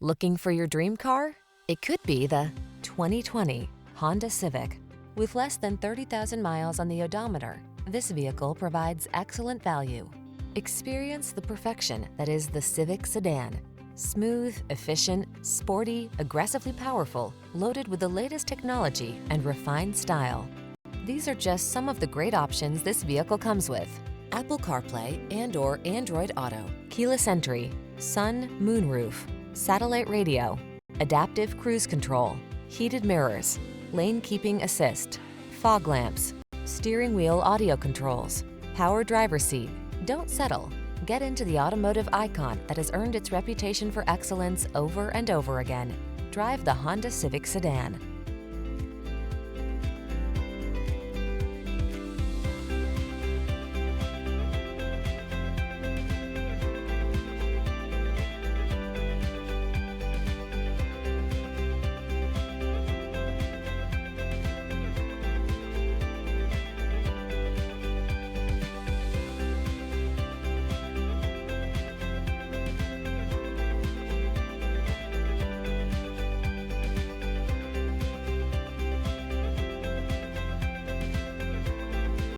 Looking for your dream car? It could be the 2020 Honda Civic. With less than 30,000 miles on the odometer, this vehicle provides excellent value. Experience the perfection that is the Civic sedan. Smooth, efficient, sporty, aggressively powerful, loaded with the latest technology and refined style. These are just some of the great options this vehicle comes with: Apple CarPlay and/or Android Auto, keyless entry, sun, moonroof, satellite radio, adaptive cruise control, heated mirrors, lane keeping assist, fog lamps, steering wheel audio controls, power driver's seat. Don't settle. Get into the automotive icon that has earned its reputation for excellence over and over again. Drive the Honda Civic sedan.